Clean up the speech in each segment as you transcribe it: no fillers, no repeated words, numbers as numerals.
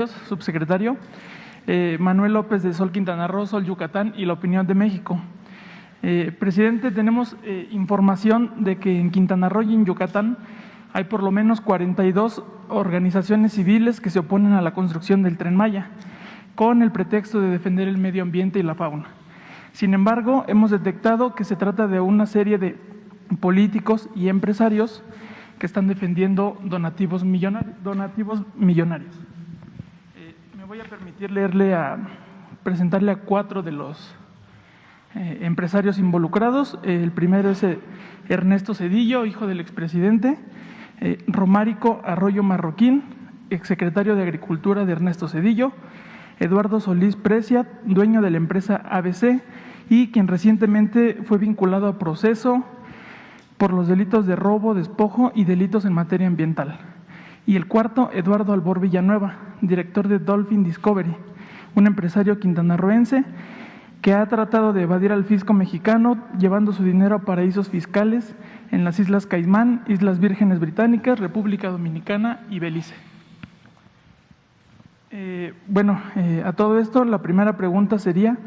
Subsecretario, Manuel López de Sol Quintana Roo, Sol Yucatán y La Opinión de México. Presidente, tenemos información de que en Quintana Roo y en Yucatán hay por lo menos 42 organizaciones civiles que se oponen a la construcción del Tren Maya, con el pretexto de defender el medio ambiente y la fauna. Sin embargo, hemos detectado que se trata de una serie de políticos y empresarios que están defendiendo donativos millonarios. Me voy a permitir presentarle a 4 de los empresarios involucrados. El primero es Ernesto Zedillo, hijo del expresidente, Romárico Arroyo Marroquín, exsecretario de Agricultura de Ernesto Zedillo, Eduardo Solís Precia, dueño de la empresa ABC y quien recientemente fue vinculado a proceso por los delitos de robo, despojo y delitos en materia ambiental. Y el cuarto, Eduardo Albor Villanueva, director de Dolphin Discovery, un empresario quintanarroense que ha tratado de evadir al fisco mexicano llevando su dinero a paraísos fiscales en las Islas Caimán, Islas Vírgenes Británicas, República Dominicana y Belice. A todo esto, la primera pregunta sería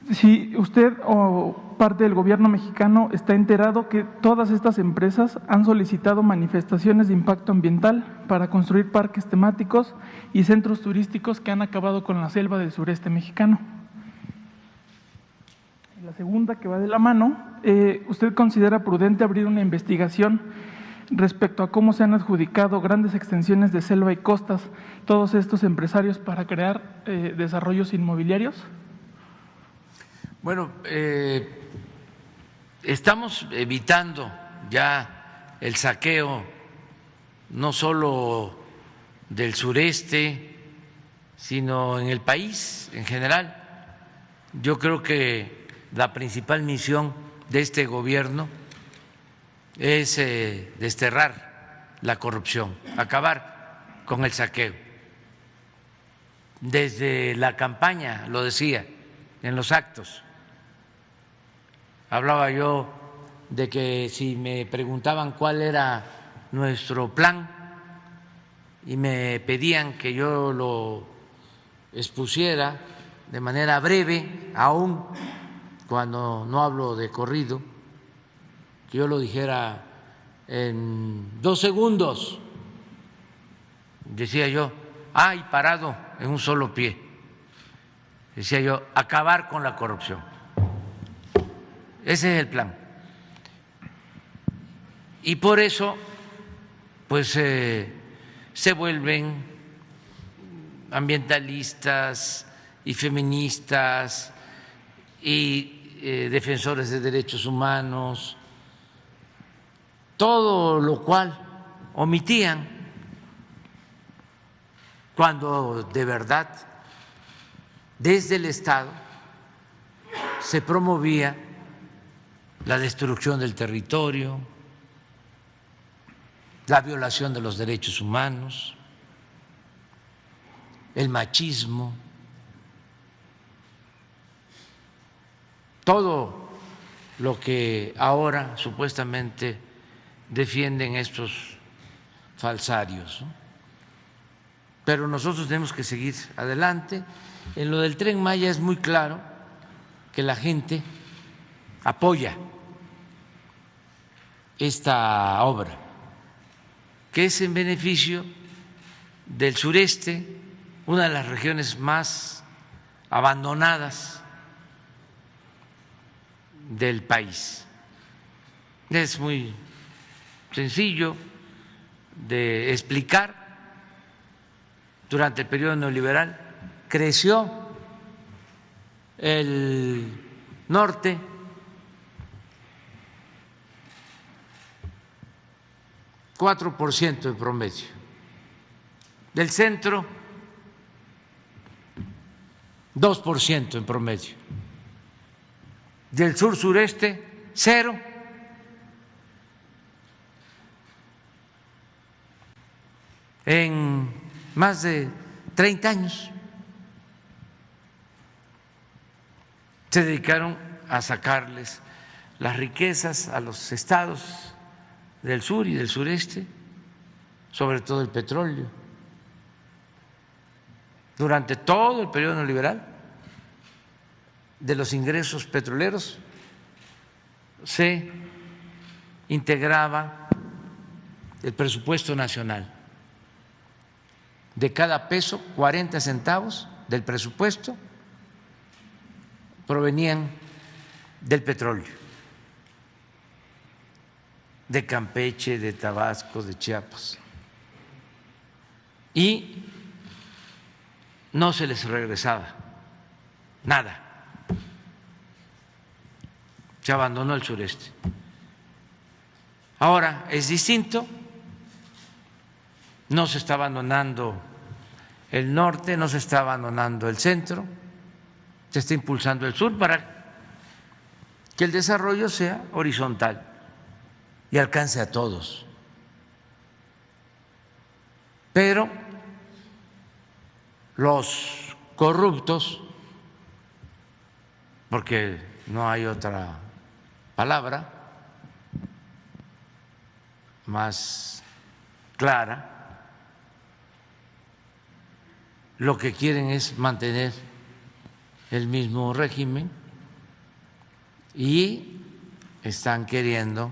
si usted o parte del gobierno mexicano está enterado que todas estas empresas han solicitado manifestaciones de impacto ambiental para construir parques temáticos y centros turísticos que han acabado con la selva del sureste mexicano. La segunda, que va de la mano, ¿usted considera prudente abrir una investigación respecto a cómo se han adjudicado grandes extensiones de selva y costas todos estos empresarios para crear desarrollos inmobiliarios? Bueno, estamos evitando ya el saqueo no solo del sureste, sino en el país en general. Yo creo que la principal misión de este gobierno es desterrar la corrupción, acabar con el saqueo. Desde la campaña, lo decía, en los actos, hablaba yo de que si me preguntaban cuál era nuestro plan y me pedían que yo lo expusiera de manera breve, aún cuando no hablo de corrido, que yo lo dijera en 2 segundos, decía yo, y parado en un solo pie, decía yo, acabar con la corrupción. Ese es el plan. Y por eso, pues, se vuelven ambientalistas y feministas y defensores de derechos humanos, todo lo cual omitían cuando de verdad desde el Estado se promovía la destrucción del territorio, la violación de los derechos humanos, el machismo, todo lo que ahora supuestamente defienden estos falsarios, ¿no? Pero nosotros tenemos que seguir adelante. En lo del Tren Maya es muy claro que la gente apoya esta obra, que es en beneficio del sureste, una de las regiones más abandonadas del país. Es muy sencillo de explicar. Durante el periodo neoliberal creció el norte, ,4% en promedio, del centro 2% en promedio, del sur sureste 0%. En más de 30 años se dedicaron a sacarles las riquezas a los estados del sur y del sureste, sobre todo el petróleo. durante todo el periodo neoliberal, de los ingresos petroleros se integraba el presupuesto nacional. De cada peso, 40 centavos del presupuesto provenían del petróleo, de Campeche, de Tabasco, de Chiapas. Y no se les regresaba nada. Se abandonó el sureste. Ahora es distinto, no se está abandonando el norte, no se está abandonando el centro, se está impulsando el sur para que el desarrollo sea horizontal y alcance a todos. Pero los corruptos, porque no hay otra palabra más clara, lo que quieren es mantener el mismo régimen y están queriendo,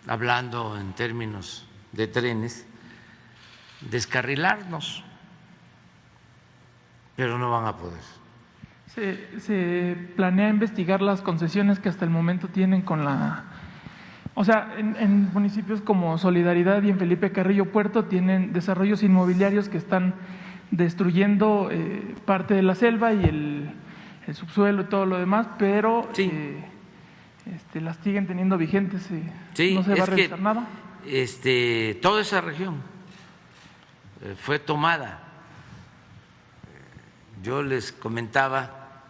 hablando en términos de trenes, descarrilarnos, pero no van a poder. Se planea investigar las concesiones que hasta el momento tienen con la... O sea, en municipios como Solidaridad y en Felipe Carrillo Puerto tienen desarrollos inmobiliarios que están destruyendo parte de la selva y el subsuelo y todo lo demás, pero sí. Las siguen teniendo vigentes. Sí, no se va a realizar nada. Toda esa región fue tomada. Yo les comentaba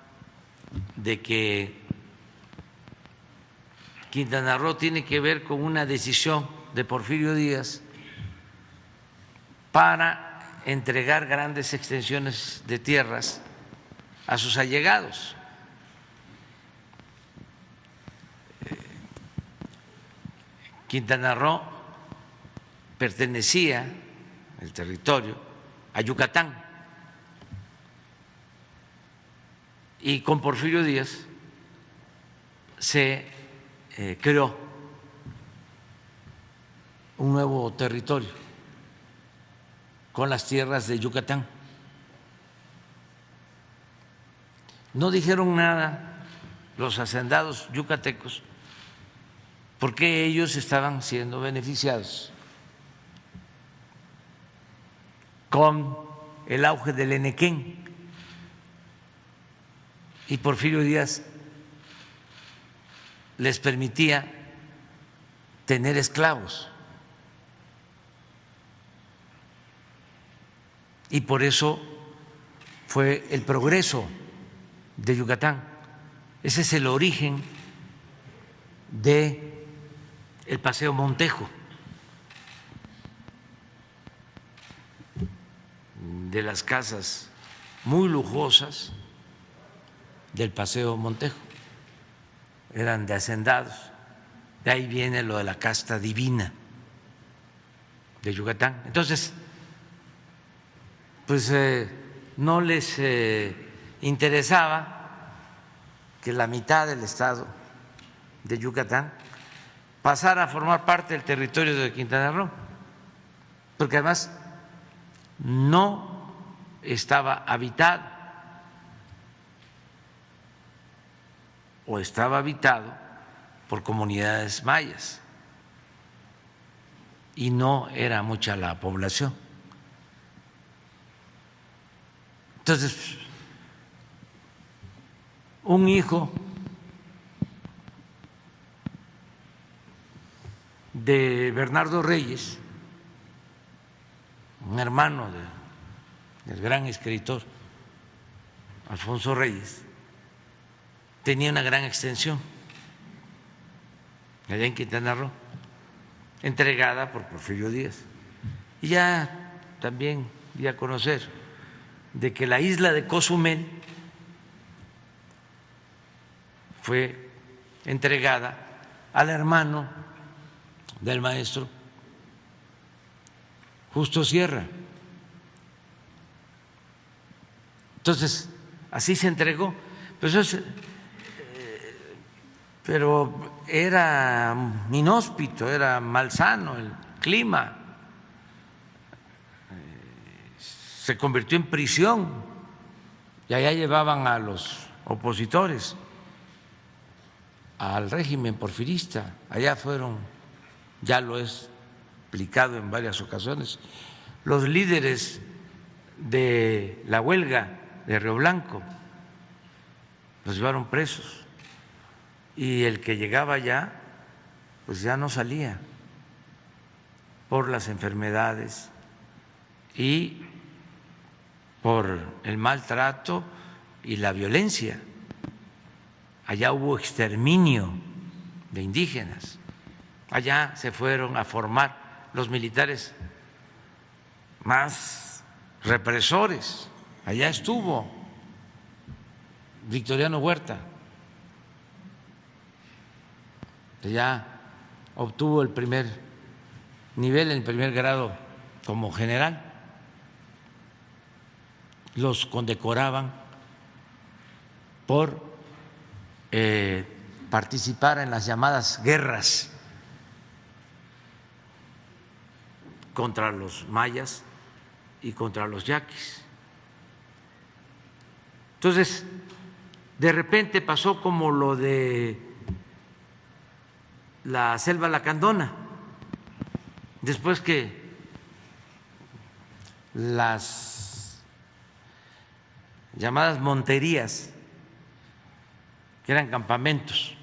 de que Quintana Roo tiene que ver con una decisión de Porfirio Díaz para entregar grandes extensiones de tierras a sus allegados. Quintana Roo pertenecía, el territorio, a Yucatán. Y con Porfirio Díaz se creó un nuevo territorio con las tierras de Yucatán. No dijeron nada los hacendados yucatecos porque ellos estaban siendo beneficiados con el auge del Enequén. Y Porfirio Díaz les permitía tener esclavos. Y por eso fue el progreso de Yucatán. Ese es el origen de el Paseo Montejo, de las casas muy lujosas del Paseo Montejo, eran de hacendados. De ahí viene lo de la casta divina de Yucatán. Entonces, pues no les interesaba que la mitad del estado de Yucatán pasara a formar parte del territorio de Quintana Roo, porque además no estaba habitado o estaba habitado por comunidades mayas y no era mucha la población. Entonces, un hijo de Bernardo Reyes, un hermano del gran escritor Alfonso Reyes, tenía una gran extensión allá en Quintana Roo, entregada por Porfirio Díaz. Y ya también di a conocer de que la isla de Cozumel fue entregada al hermano del maestro Justo Sierra. Entonces, así se entregó. Pero era inhóspito, era malsano el clima, se convirtió en prisión y allá llevaban a los opositores al régimen porfirista. Allá fueron, ya lo he explicado en varias ocasiones, los líderes de la huelga de Río Blanco, los llevaron presos y el que llegaba allá pues ya no salía por las enfermedades y por el maltrato y la violencia. Allá hubo exterminio de indígenas, allá se fueron a formar los militares más represores, allá estuvo Victoriano Huerta, ya obtuvo el primer nivel, el primer grado como general, los condecoraban por participar en las llamadas guerras contra los mayas y contra los yaquis. Entonces, de repente pasó como lo de la selva lacandona, después que las llamadas monterías, que eran campamentos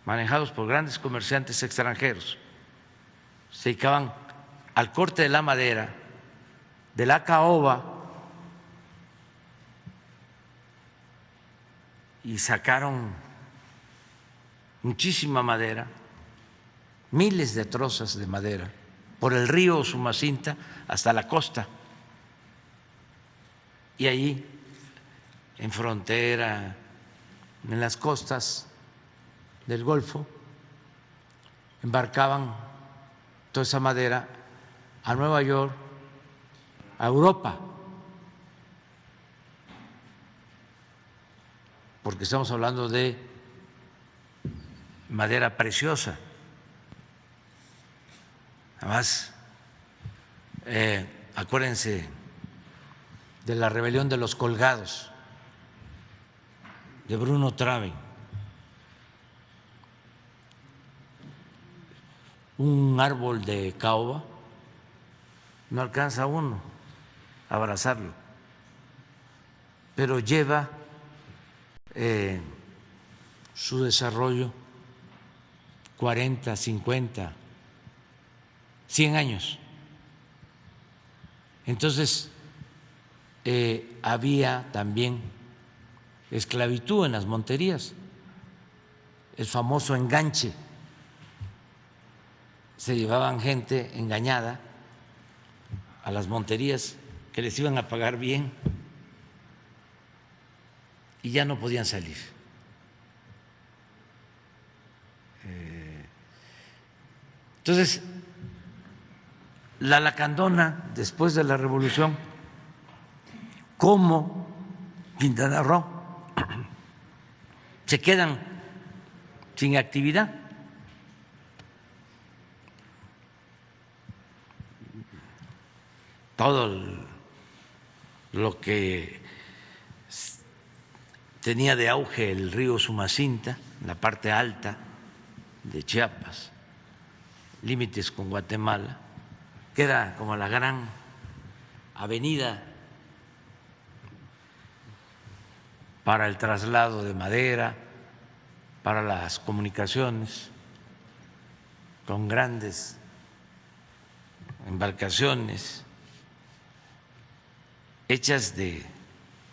manejados por grandes comerciantes extranjeros, se dedicaban al corte de la madera, de la caoba, y sacaron muchísima madera, miles de trozas de madera, por el río Usumacinta hasta la costa. Y ahí, en frontera, en las costas del Golfo, embarcaban toda esa madera a Nueva York, a Europa, porque estamos hablando de madera preciosa. Además, acuérdense de la rebelión de los colgados de Bruno Traven, un árbol de caoba no alcanza uno a abrazarlo, pero lleva su desarrollo 40, 50, 100 años. Entonces, había también esclavitud en las monterías, el famoso enganche. Se llevaban gente engañada a las monterías que les iban a pagar bien y ya no podían salir. Entonces, la lacandona, después de la revolución, como Quintana Roo, se quedan sin actividad. Todo lo que tenía de auge el río Usumacinta, la parte alta de Chiapas, límites con Guatemala, que era como la gran avenida para el traslado de madera, para las comunicaciones con grandes embarcaciones hechas de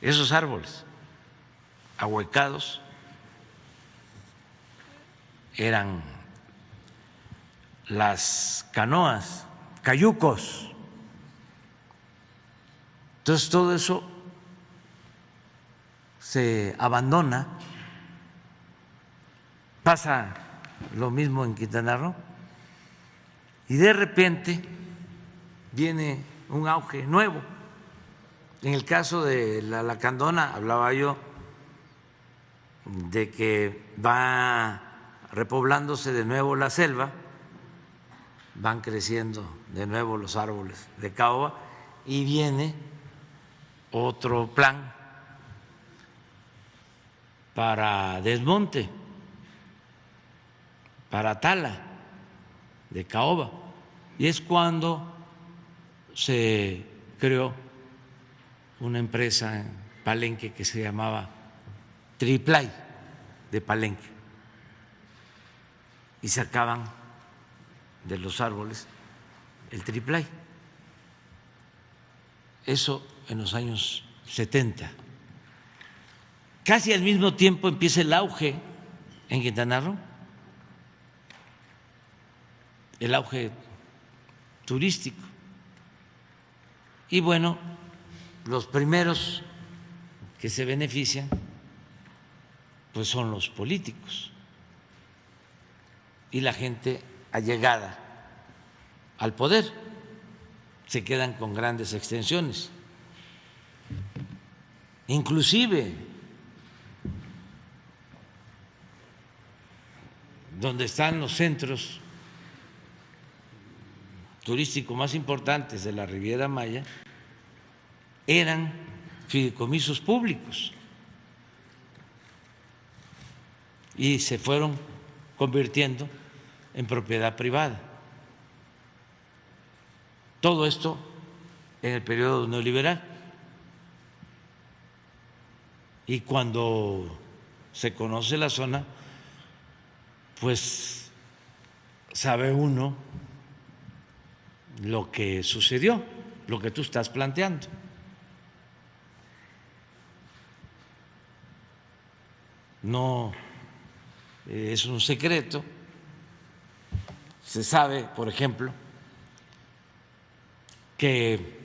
esos árboles ahuecados, eran las canoas, cayucos. Entonces todo eso se abandona. Pasa lo mismo en Quintana Roo y de repente viene un auge nuevo En el caso de la lacandona, hablaba yo de que va repoblándose de nuevo la selva, van creciendo de nuevo los árboles de caoba y viene otro plan para desmonte, para tala de caoba. Y es cuando se creó una empresa en Palenque que se llamaba Triplay de Palenque y sacaban de los árboles el triplay. Eso en los años 70. Casi al mismo tiempo empieza el auge en Quintana Roo, el auge turístico. Y bueno, los primeros que se benefician pues son los políticos y la gente allegada al poder, se quedan con grandes extensiones. Inclusive donde están los centros turísticos más importantes de la Riviera Maya eran fideicomisos públicos y se fueron convirtiendo en propiedad privada. Todo esto en el periodo neoliberal. Y cuando se conoce la zona, pues sabe uno lo que sucedió, lo que tú estás planteando. No es un secreto. Se sabe, por ejemplo, que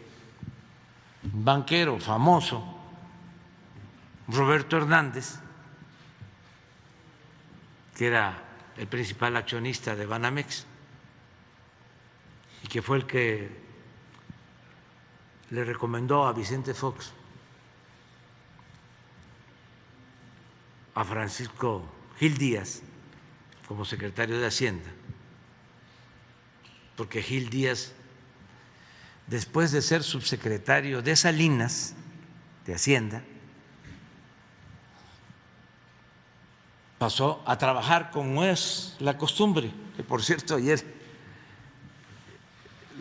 un banquero famoso, Roberto Hernández, que era el principal accionista de Banamex y que fue el que le recomendó a Vicente Fox a Francisco Gil Díaz como secretario de Hacienda, porque Gil Díaz, después de ser subsecretario de Salinas, de Hacienda, pasó a trabajar como es la costumbre, que por cierto ayer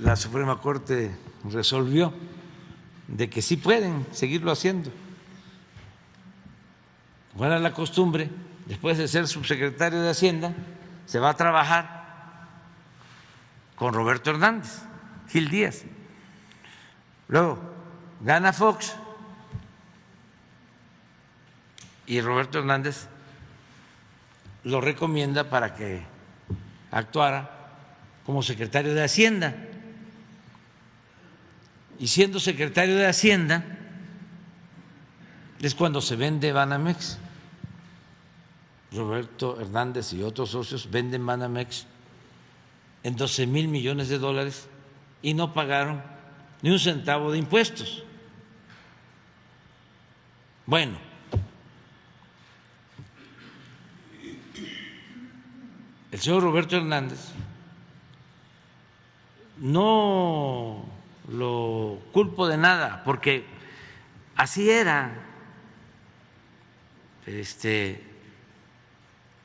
la Suprema Corte resolvió de que sí pueden seguirlo haciendo. Como era la costumbre, después de ser subsecretario de Hacienda, se va a trabajar con Roberto Hernández, Gil Díaz. Luego gana Fox y Roberto Hernández lo recomienda para que actuara como secretario de Hacienda. Y siendo secretario de Hacienda es cuando se vende Banamex. Roberto Hernández y otros socios venden Banamex en 12,000 millones de dólares y no pagaron ni un centavo de impuestos. Bueno, el señor Roberto Hernández no lo culpo de nada, porque así era.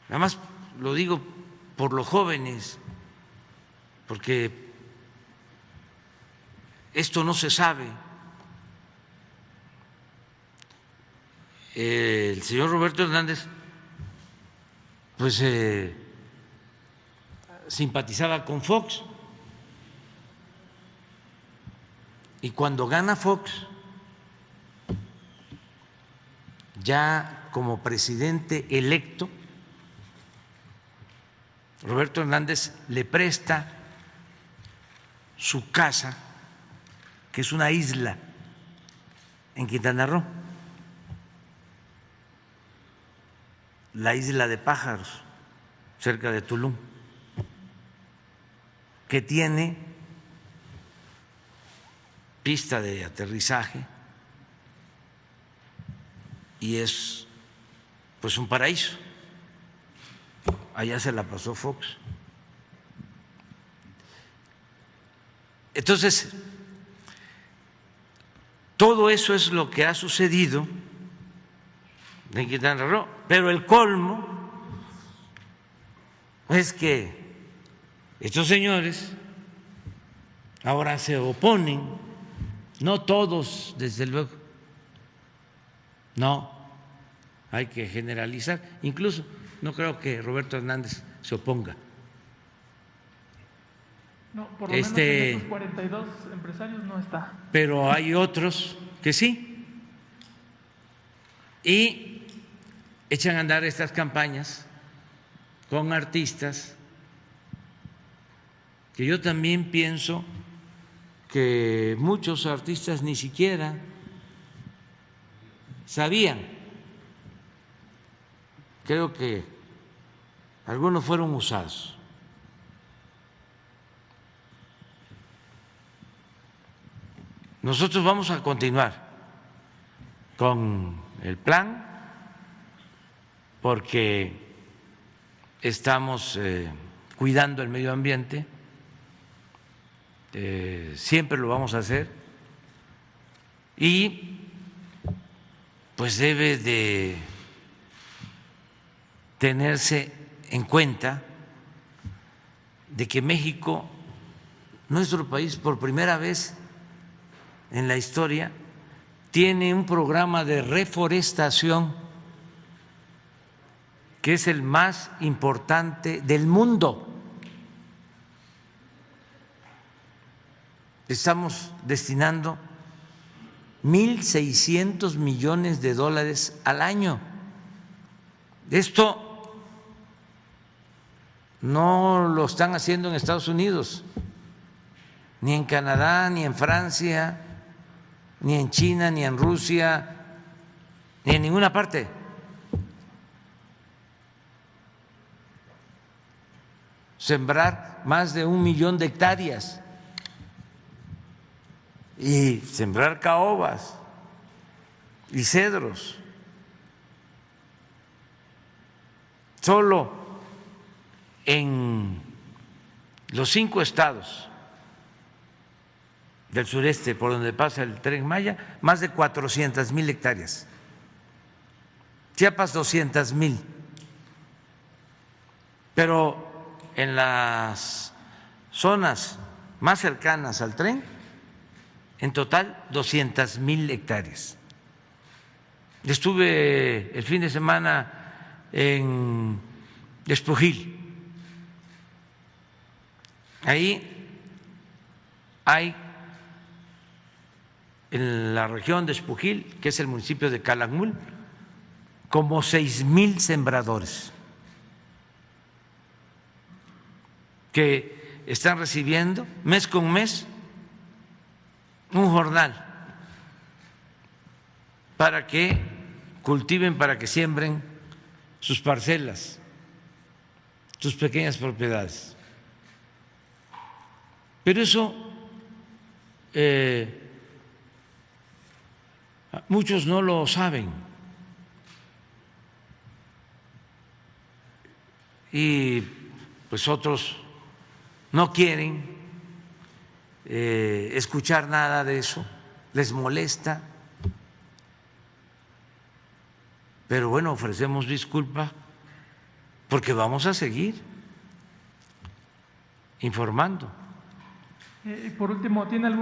Nada más lo digo por los jóvenes, porque esto no se sabe. El señor Roberto Hernández pues simpatizaba con Fox, y cuando gana Fox, ya como presidente electo, Roberto Hernández le presta su casa, que es una isla en Quintana Roo, la isla de Pájaros, cerca de Tulum, que tiene pista de aterrizaje y es pues un paraíso. Allá se la pasó Fox. Entonces, todo eso es lo que ha sucedido en Quintana Roo, pero el colmo es que estos señores ahora se oponen, no todos, desde luego, no, hay que generalizar, incluso no creo que Roberto Hernández se oponga. No, por lo menos en esos 42 empresarios no está. Pero hay otros que sí. Y echan a andar estas campañas con artistas que yo también pienso que muchos artistas ni siquiera sabían. Creo que algunos fueron usados. Nosotros vamos a continuar con el plan porque estamos cuidando el medio ambiente, siempre lo vamos a hacer y pues debe de tenerse en cuenta de que México, nuestro país, por primera vez en la historia, tiene un programa de reforestación que es el más importante del mundo. Estamos destinando 1.600 millones de dólares al año. Esto no lo están haciendo en Estados Unidos, ni en Canadá, ni en Francia, ni en China, ni en Rusia, ni en ninguna parte. Sembrar más de 1 millón de hectáreas y sembrar caobas y cedros. Solo en los 5 estados del sureste por donde pasa el Tren Maya, más de 400,000 hectáreas. Chiapas 200,000. Pero en las zonas más cercanas al tren, en total 200,000 hectáreas. Estuve el fin de semana en Espujil. Ahí hay, en la región de Espujil, que es el municipio de Calakmul, como 6,000 sembradores que están recibiendo mes con mes un jornal para que cultiven, para que siembren sus parcelas, sus pequeñas propiedades. Pero eso muchos no lo saben y pues otros no quieren escuchar nada de eso, les molesta, pero bueno, ofrecemos disculpa porque vamos a seguir informando. Por último, ¿tiene algún